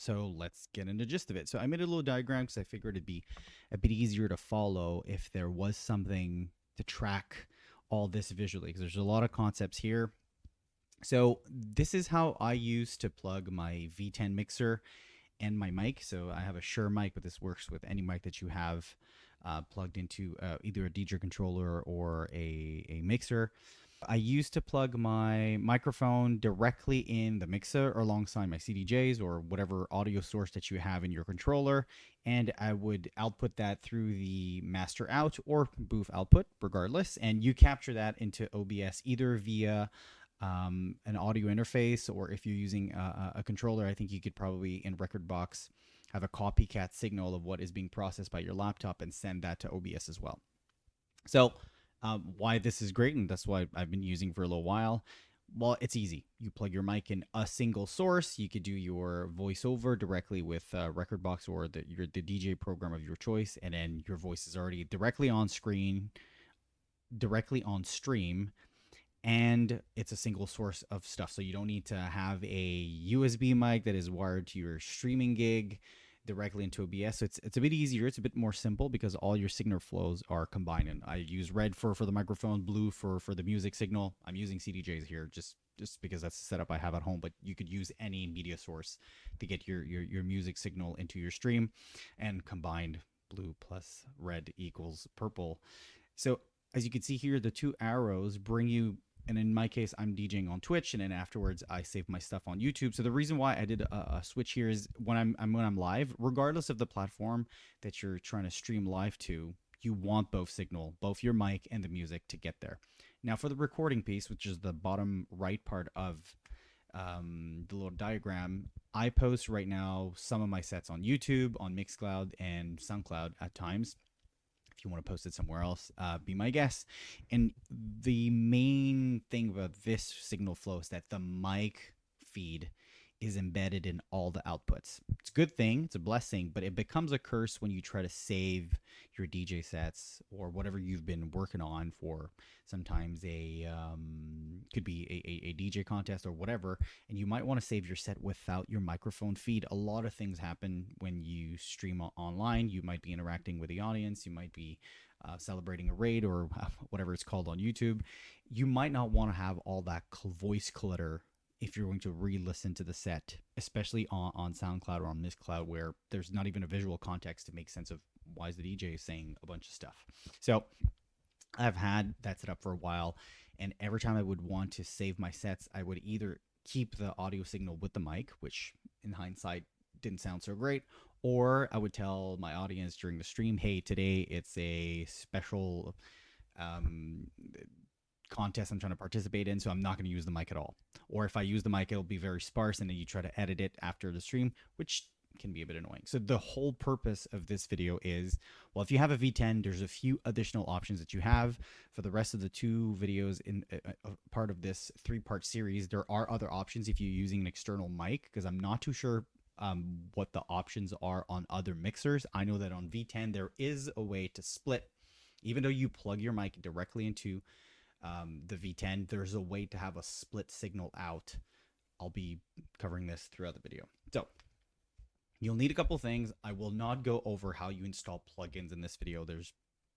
So let's get into the gist of it. So I made a little diagram because I figured it'd be a bit easier to follow if there was something to track all this visually, because there's a lot of concepts here. So this is how I use to plug my V10 mixer and my mic. So I have a Shure mic, but this works with any mic that you have plugged into either a DJ controller or a mixer. I used to plug my microphone directly in the mixer or alongside my CDJs or whatever audio source that you have in your controller, and I would output that through the master out or booth output, regardless, and you capture that into OBS either via an audio interface, or if you're using a controller, I think you could probably in Rekordbox have a copycat signal of what is being processed by your laptop and send that to OBS as well. So why this is great, and that's why I've been using for a little while. Well, it's easy. You plug your mic in a single source. You could do your voiceover directly with Rekordbox or the DJ program of your choice, and then your voice is already directly on screen, directly on stream, and it's a single source of stuff. So you don't need to have a USB mic that is wired to your streaming gig directly into OBS. So it's a bit easier. It's a bit more simple because all your signal flows are combined. And I use red for the microphone, blue for the music signal. I'm using CDJs here just because that's the setup I have at home, but you could use any media source to get your music signal into your stream, and combined blue plus red equals purple. So as you can see here, the two arrows bring you, and in my case, I'm DJing on Twitch, and then afterwards I save my stuff on YouTube. So the reason why I did a switch here is when I'm live, regardless of the platform that you're trying to stream live to, you want both signal, both your mic and the music to get there. Now for the recording piece, which is the bottom right part of the little diagram, I post right now some of my sets on YouTube, on Mixcloud, and SoundCloud at times. If you want to post it somewhere else, be my guest. And the main thing about this signal flow is that the mic feed is embedded in all the outputs. It's a good thing, it's a blessing, but it becomes a curse when you try to save your DJ sets or whatever you've been working on for sometimes could be a DJ contest or whatever, and you might want to save your set without your microphone feed. A lot of things happen when you stream online. You might be interacting with the audience, you might be celebrating a raid or whatever it's called on YouTube. You might not want to have all that voice clutter if you're going to re-listen to the set, especially on SoundCloud or on Mixcloud, where there's not even a visual context to make sense of why is the DJ saying a bunch of stuff. So I've had that set up for a while, and every time I would want to save my sets, I would either keep the audio signal with the mic, which in hindsight didn't sound so great, or I would tell my audience during the stream, hey, today it's a special contest I'm trying to participate in, so I'm not going to use the mic at all. Or if I use the mic, it'll be very sparse, and then you try to edit it after the stream, which can be a bit annoying. So the whole purpose of this video is, well, if you have a V10, there's a few additional options that you have. For the rest of the two videos in part of this 3-part series, there are other options if you're using an external mic, because I'm not too sure what the options are on other mixers. I know that on V10 there is a way to split, even though you plug your mic directly into the V10, there's a way to have a split signal out. I'll be covering this throughout the video. So you'll need a couple things. I will not go over how you install plugins in this video. There's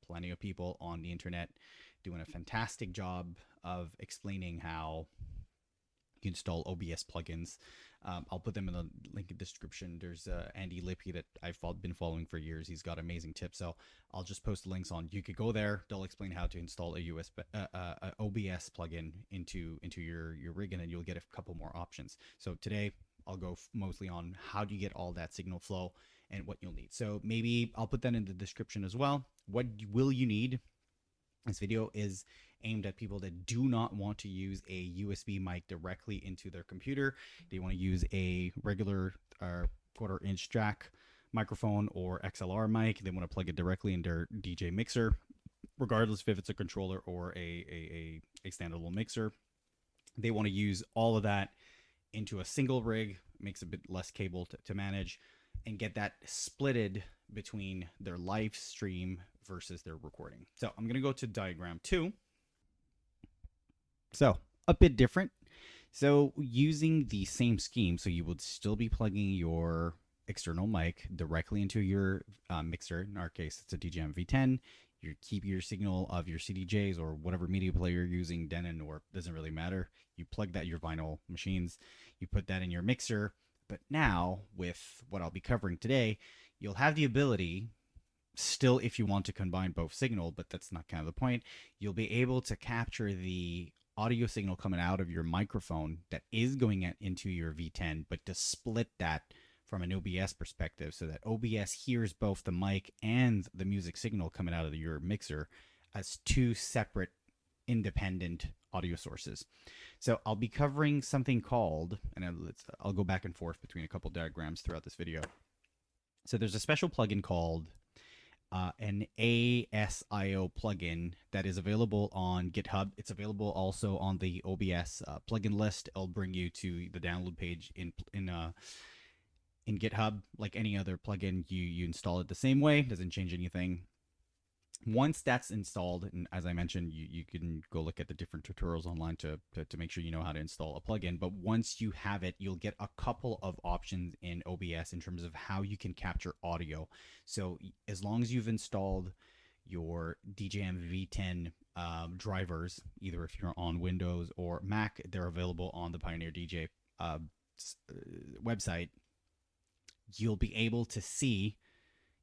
plenty of people on the internet doing a fantastic job of explaining how you install OBS plugins. I'll put them in the link in the description. There's Andy Lippy that I've been following for years. He's got amazing tips. So I'll just post links on. You could go there. They'll explain how to install a OBS plugin into your rig, and then you'll get a couple more options. So today I'll go mostly on how do you get all that signal flow and what you'll need. So maybe I'll put that in the description as well. What will you need? This video is aimed at people that do not want to use a USB mic directly into their computer. They want to use a regular 1/4-inch jack microphone or XLR mic. They want to plug it directly in their DJ mixer, regardless if it's a controller or a standalone mixer. They want to use all of that into a single rig, makes a bit less cable to manage, and get that splitted between their live stream versus their recording. So I'm going to go to diagram 2. So a bit different. So using the same scheme, so you would still be plugging your external mic directly into your mixer. In our case, it's a DJM V10. You keep your signal of your CDJs or whatever media player you're using, Denon, or doesn't really matter. You plug that in your vinyl machines. You put that in your mixer. But now, with what I'll be covering today, you'll have the ability, still, if you want to combine both signal, but that's not kind of the point, you'll be able to capture the audio signal coming out of your microphone that is going into your V10, but to split that from an OBS perspective so that OBS hears both the mic and the music signal coming out of your mixer as two separate independent audio sources. So I'll be covering something called, and I'll go back and forth between a couple diagrams throughout this video. So there's a special plugin called an ASIO plugin that is available on GitHub. It's available also on the OBS plugin list. It'll bring you to the download page in GitHub. Like any other plugin, you install it the same way. Doesn't change anything. Once that's installed, and as I mentioned, you can go look at the different tutorials online to make sure you know how to install a plugin. But once you have it, you'll get a couple of options in OBS in terms of how you can capture audio. So as long as you've installed your DJM-V10 drivers, either if you're on Windows or Mac, they're available on the Pioneer DJ website. You'll be able to see,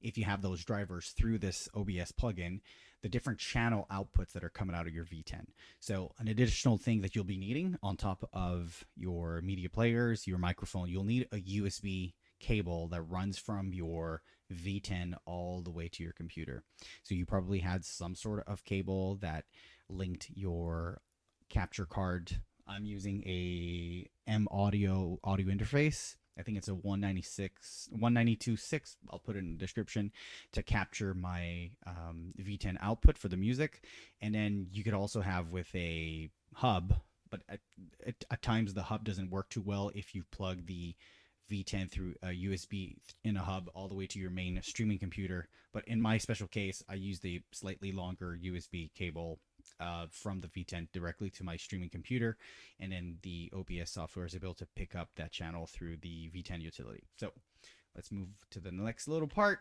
if you have those drivers through this OBS plugin, the different channel outputs that are coming out of your V10. So an additional thing that you'll be needing on top of your media players, your microphone, you'll need a USB cable that runs from your V10 all the way to your computer. So you probably had some sort of cable that linked your capture card. I'm using a M-Audio audio interface. I think it's a 192.6. I'll put it in the description to capture my V10 output for the music. And then you could also have with a hub, but at times the hub doesn't work too well if you plug the V10 through a USB in a hub all the way to your main streaming computer. But in my special case, I use the slightly longer USB cable from the V10 directly to my streaming computer, and then the OBS software is able to pick up that channel through the V10 utility. So let's move to the next little part.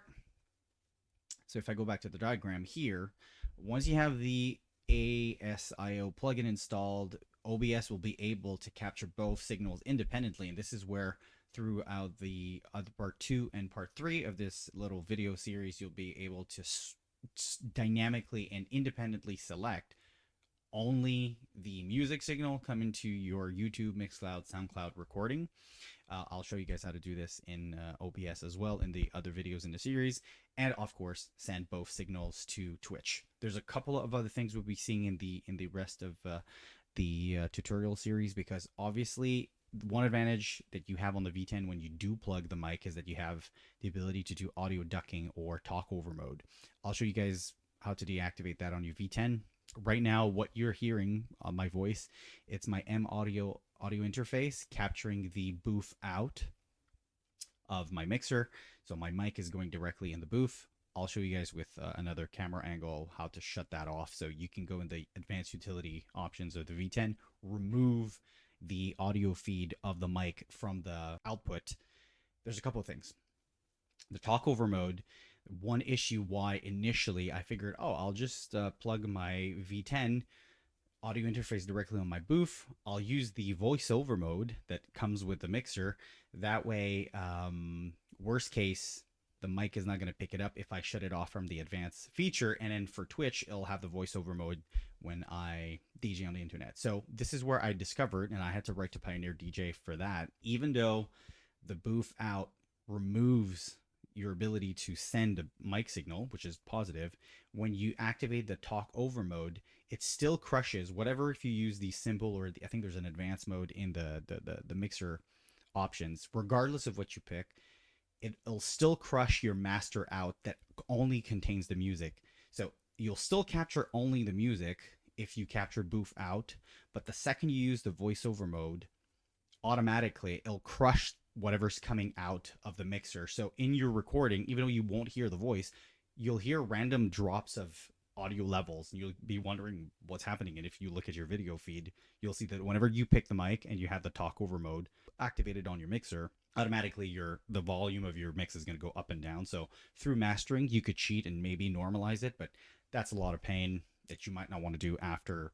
So if I go back to the diagram here, once you have the ASIO plugin installed, OBS will be able to capture both signals independently, and this is where throughout the part 2 and part 3 of this little video series, you'll be able to dynamically and independently select only the music signal coming to your YouTube, Mixcloud, SoundCloud recording. I'll show you guys how to do this in OBS as well in the other videos in the series, and of course send both signals to Twitch. There's a couple of other things we'll be seeing in the rest of the tutorial series, because obviously one advantage that you have on the V10 when you do plug the mic is that you have the ability to do audio ducking or talkover mode. I'll show you guys how to deactivate that on your V10. Right now, what you're hearing on my voice, it's my M-Audio audio interface capturing the booth out of my mixer. So my mic is going directly in the booth. I'll show you guys with another camera angle how to shut that off. So you can go in the advanced utility options of the V10, remove the audio feed of the mic from the output. There's a couple of things. The talkover mode, one issue why initially I figured, oh, I'll just plug my V10 audio interface directly on my booth. I'll use the voiceover mode that comes with the mixer. That way, worst case, the mic is not going to pick it up if I shut it off from the advanced feature. And then for Twitch, it'll have the voiceover mode when I DJ on the internet. So this is where I discovered, and I had to write to Pioneer DJ for that, even though the booth out removes your ability to send a mic signal, which is positive, when you activate the talk over mode, it still crushes whatever. If you use the simple or I think there's an advanced mode in the mixer options, regardless of what you pick, it'll still crush your master out that only contains the music. So you'll still capture only the music if you capture booth out, but the second you use the voiceover mode, automatically it'll crush whatever's coming out of the mixer. So in your recording, even though you won't hear the voice, you'll hear random drops of audio levels, and you'll be wondering what's happening. And if you look at your video feed, you'll see that whenever you pick the mic and you have the talkover mode activated on your mixer, automatically the volume of your mix is going to go up and down. So through mastering, you could cheat and maybe normalize it, but that's a lot of pain that you might not want to do after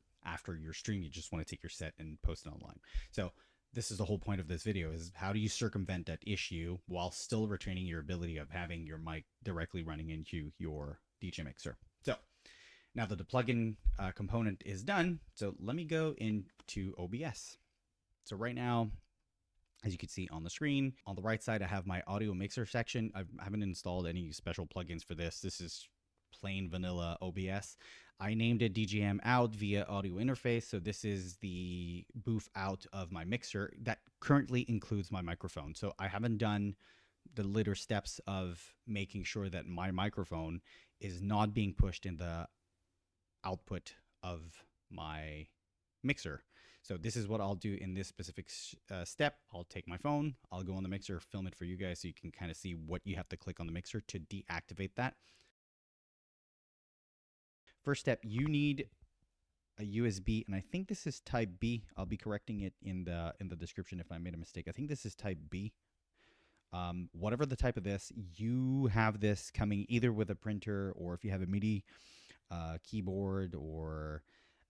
your stream. You just want to take your set and post it online. So this is the whole point of this video, is how do you circumvent that issue while still retaining your ability of having your mic directly running into your DJ mixer. So now that the plugin component is done, so let me go into OBS. So right now, as you can see on the screen, on the right side, I have my audio mixer section. I haven't installed any special plugins for this. This is plain vanilla OBS. I named it DJM out via audio interface. So this is the booth out of my mixer that currently includes my microphone. So I haven't done the later steps of making sure that my microphone is not being pushed in the output of my mixer. So this is what I'll do in this specific step. I'll take my phone, I'll go on the mixer, film it for you guys so you can kind of see what you have to click on the mixer to deactivate that. First step, you need a USB, and I think this is type B. I'll be correcting it in the description if I made a mistake. I think this is type B. Whatever the type of this, you have this coming either with a printer, or if you have a MIDI keyboard, or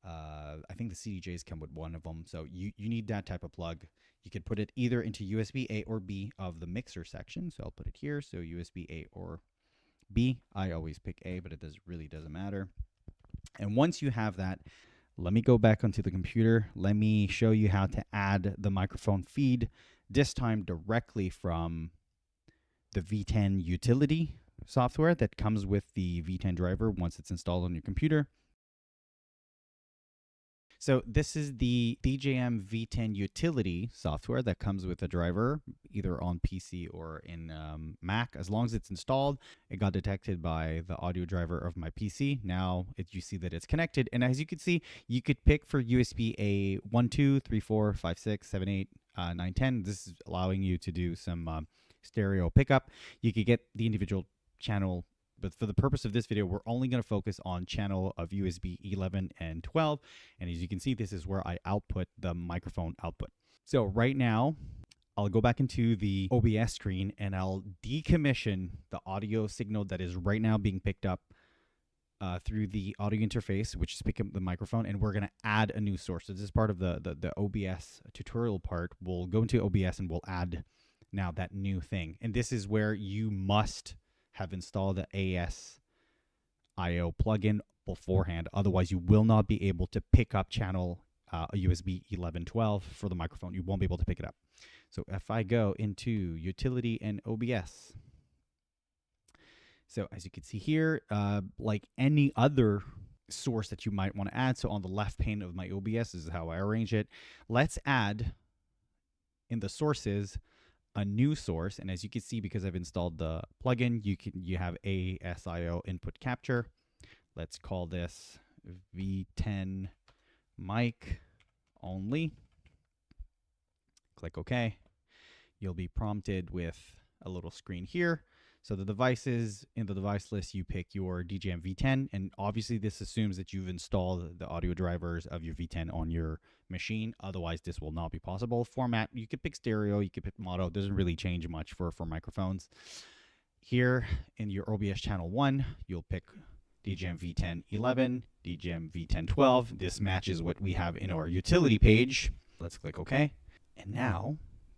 I think the CDJs come with one of them. So you need that type of plug. You could put it either into USB A or B of the mixer section. So I'll put it here. So USB A or B. I always pick A, but it really doesn't matter. And once you have that, let me go back onto the computer. Let me show you how to add the microphone feed, this time directly from the V10 utility software that comes with the V10 driver once it's installed on your computer. So this is the DJM-V10 utility software that comes with a driver, either on PC or in Mac. As long as it's installed, it got detected by the audio driver of my PC. Now you see that it's connected. And as you can see, you could pick for USB a 1, 2, 3, 4, 5, 6, 7, 8, 9, 10. This is allowing you to do some stereo pickup. You could get the individual channel, but for the purpose of this video, we're only going to focus on channel of USB 11 and 12. And as you can see, this is where I output the microphone output. So right now, I'll go back into the OBS screen and I'll decommission the audio signal that is right now being picked up through the audio interface, which is picking up the microphone, and we're going to add a new source. So this is part of the OBS tutorial part. We'll go into OBS and we'll add now that new thing. And this is where you must have installed the ASIO plugin beforehand. Otherwise, you will not be able to pick up channel USB 1112 for the microphone. You won't be able to pick it up. So if I go into Utility and OBS, so as you can see here, like any other source that you might want to add, so on the left pane of my OBS, this is how I arrange it. Let's add in the sources a new source, and as you can see, because I've installed the plugin, you have ASIO input capture. Let's call this V10 mic only. Click OK. You'll be prompted with a little screen here. So the devices, in the device list, you pick your DJM-V10, and obviously this assumes that you've installed the audio drivers of your V10 on your machine. Otherwise, this will not be possible. Format, you could pick stereo, you could pick mono. It doesn't really change much for microphones. Here in your OBS channel 1, you'll pick DJM-V10 11, DJM-V10 12. This matches what we have in our utility page. Let's click OK. And now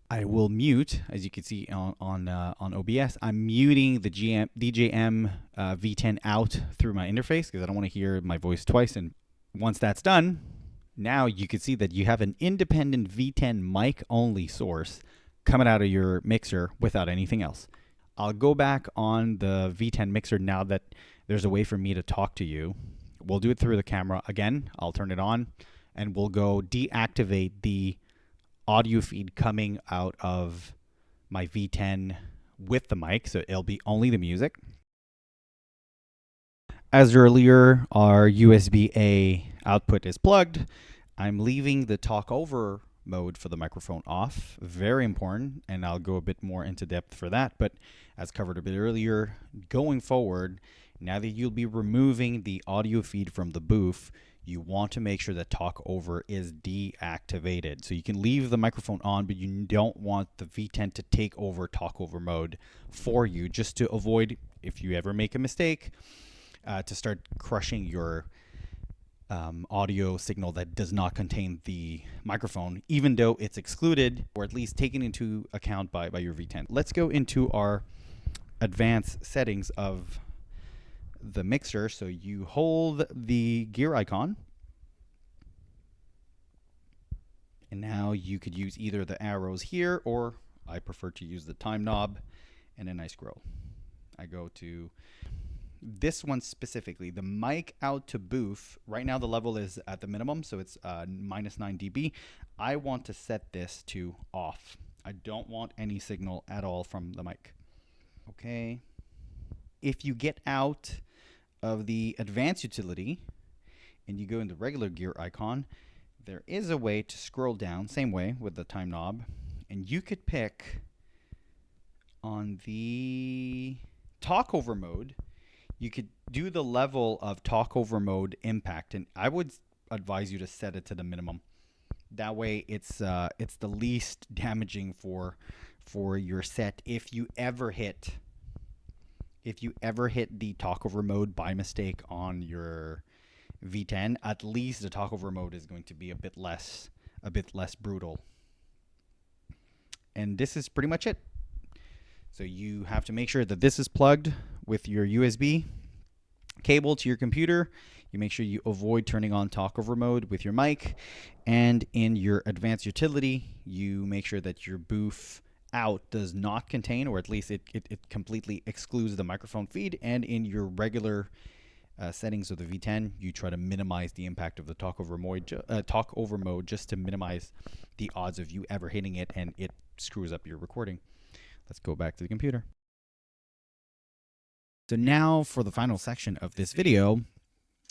I will mute, as you can see on OBS, I'm muting the DJM V10 out through my interface because I don't want to hear my voice twice. And once that's done, now you can see that you have an independent V10 mic only source coming out of your mixer without anything else. I'll go back on the V10 mixer now that there's a way for me to talk to you. We'll do it through the camera again. I'll turn it on and we'll go deactivate the audio feed coming out of my V10 with the mic, so it'll be only the music. As earlier, our USB-A output is plugged. I'm leaving the talkover mode for the microphone off. Very important, and I'll go a bit more into depth for that. But as covered a bit earlier, going forward, Now that you'll be removing the audio feed from the booth, you want to make sure that Talkover is deactivated. So you can leave the microphone on, but you don't want the V10 to take over Talkover mode for you, just to avoid, if you ever make a mistake, to start crushing your audio signal that does not contain the microphone, even though it's excluded or at least taken into account by your V10. Let's go into our advanced settings of the mixer. So you hold the gear icon, and now you could use either the arrows here, or I prefer to use the time knob, and then I scroll. I go to this one specifically, the mic out to booth. Right now the level is at the minimum, so it's minus 9 dB. I want to set this to off. I don't want any signal at all from the mic. Okay. If you get out of the advanced utility and you go in the regular gear icon, there is a way to scroll down, same way with the time knob, and you could pick on the Talkover mode. You could do the level of Talkover mode impact, and I would advise you to set it to the minimum. That way it's the least damaging for your set. If you ever hit the Talkover mode by mistake on your V10, at least the Talkover mode is going to be a bit less brutal. And this is pretty much it. So you have to make sure that this is plugged with your USB cable to your computer. You make sure you avoid turning on Talkover mode with your mic. And in your advanced utility, you make sure that your booth out does not contain, or at least it completely excludes the microphone feed. And in your regular settings of the V10, you try to minimize the impact of the Talkover mode just to minimize the odds of you ever hitting it and it screws up your recording. Let's go back to the computer. So now for the final section of this video,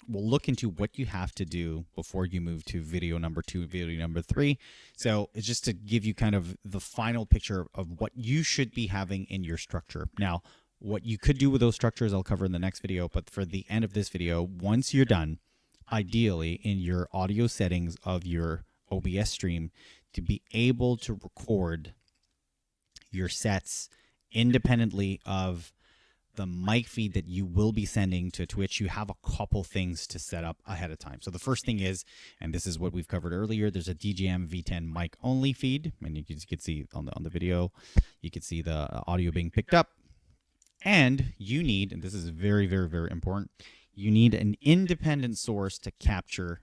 we'll look into what you have to do before you move to video number 2, video number 3. So it's just to give you kind of the final picture of what you should be having in your structure. Now, what you could do with those structures, I'll cover in the next video, but for the end of this video, once you're done, ideally in your audio settings of your OBS stream, to be able to record your sets independently of the mic feed that you will be sending to Twitch, you have a couple things to set up ahead of time. So the first thing is, and this is what we've covered earlier, there's a DJM-V10 mic only feed, and you can see on the video, you can see the audio being picked up. And you need, and this is very, very, very important, you need an independent source to capture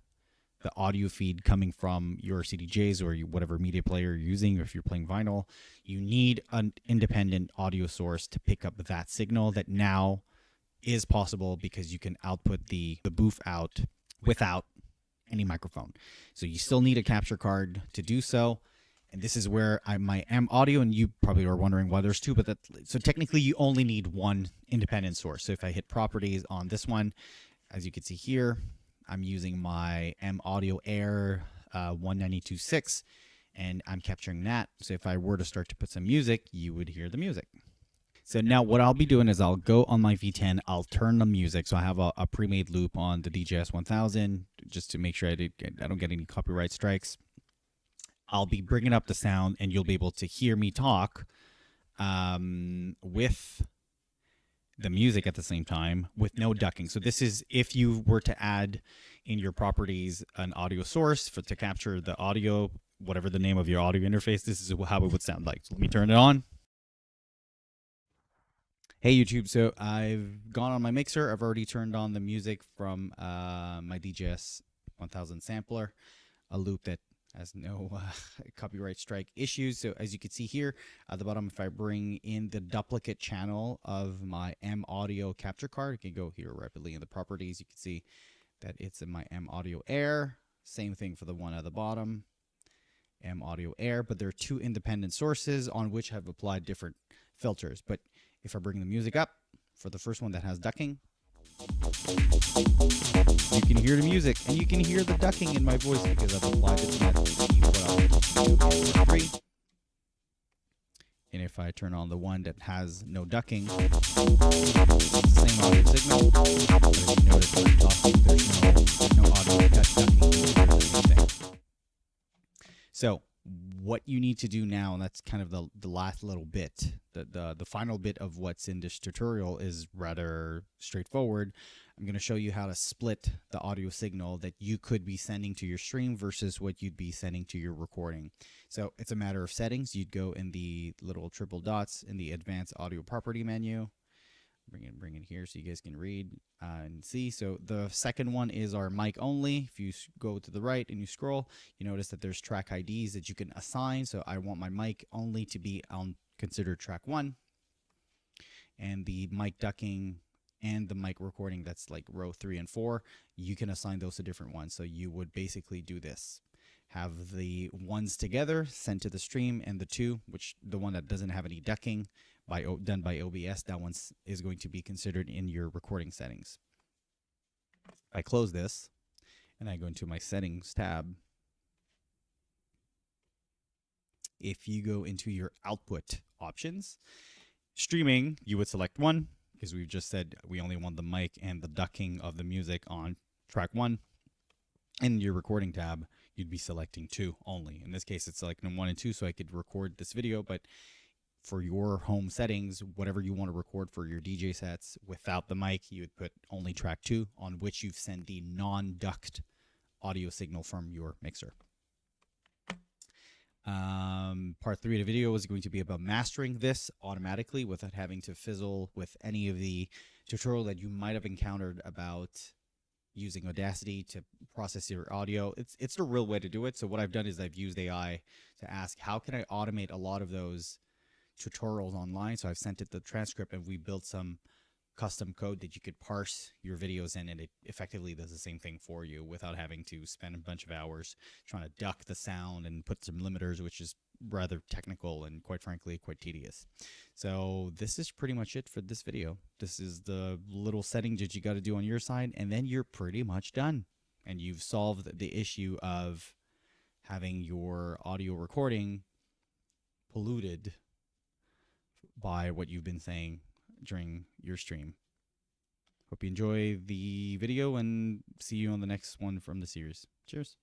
the audio feed coming from your CDJs or whatever media player you're using. If you're playing vinyl, you need an independent audio source to pick up that signal. That now is possible because you can output the booth out without any microphone. So you still need a capture card to do so. And this is where my M audio, and you probably are wondering why there's two, but so technically you only need one independent source. So if I hit properties on this one, as you can see here, I'm using my M Audio Air 192.6, and I'm capturing that. So if I were to start to put some music, you would hear the music. So now what I'll be doing is I'll go on my V10, I'll turn the music. So I have a pre-made loop on the DJS 1000 just to make sure I don't get any copyright strikes. I'll be bringing up the sound, and you'll be able to hear me talk with the music at the same time with no ducking. So this is if you were to add in your properties an audio source to capture the audio, whatever the name of your audio interface, this is how it would sound like. So let me turn it on. Hey YouTube, so I've gone on my mixer. I've already turned on the music from my DJS 1000 sampler, a loop that has no copyright strike issues. So as you can see here at the bottom, if I bring in the duplicate channel of my M Audio capture card, I can go here rapidly in the properties. You can see that it's in my M Audio Air. Same thing for the one at the bottom, M Audio Air, but there are two independent sources on which I've applied different filters. But if I bring the music up for the first one that has ducking, you can hear the music, and you can hear the ducking in my voice because I've applied it to that. And if I turn on the one that has no ducking, it's the same audio signal. But if you notice when I'm talking, there's no audio ducking or anything. So what you need to do now, and that's kind of the last little bit, the final bit of what's in this tutorial is rather straightforward. I'm going to show you how to split the audio signal that you could be sending to your stream versus what you'd be sending to your recording. So it's a matter of settings. You'd go in the little triple dots in the advanced audio property menu. Bring it here so you guys can read and see. So the second one is our mic only. If you go to the right and you scroll, you notice that there's track IDs that you can assign. So I want my mic only to be on considered track 1, and the mic ducking and the mic recording, that's like row 3 and 4, you can assign those to different ones. So you would basically do this. Have the ones together sent to the stream, and the 2, which the one that doesn't have any ducking, done by OBS, that one is going to be considered in your recording settings. I close this and I go into my settings tab. If you go into your output options, streaming, you would select 1, because we've just said we only want the mic and the ducking of the music on track 1. In your recording tab, you'd be selecting 2 only. In this case, it's selecting 1 and 2 so I could record this video, but for your home settings, whatever you want to record for your DJ sets without the mic, you would put only track 2, on which you've sent the non-ducked audio signal from your mixer. Part 3 of the video is going to be about mastering this automatically without having to fizzle with any of the tutorial that you might have encountered about using Audacity to process your audio. It's the real way to do it. So what I've done is I've used AI to ask, how can I automate a lot of those tutorials online? So I've sent it the transcript, and we built some custom code that you could parse your videos in, and it effectively does the same thing for you without having to spend a bunch of hours trying to duck the sound and put some limiters, which is rather technical and quite frankly quite tedious. So this is pretty much it for this video. This is the little settings that you got to do on your side, and then you're pretty much done, and you've solved the issue of having your audio recording polluted by what you've been saying during your stream. Hope you enjoy the video, and see you on the next one from the series. Cheers.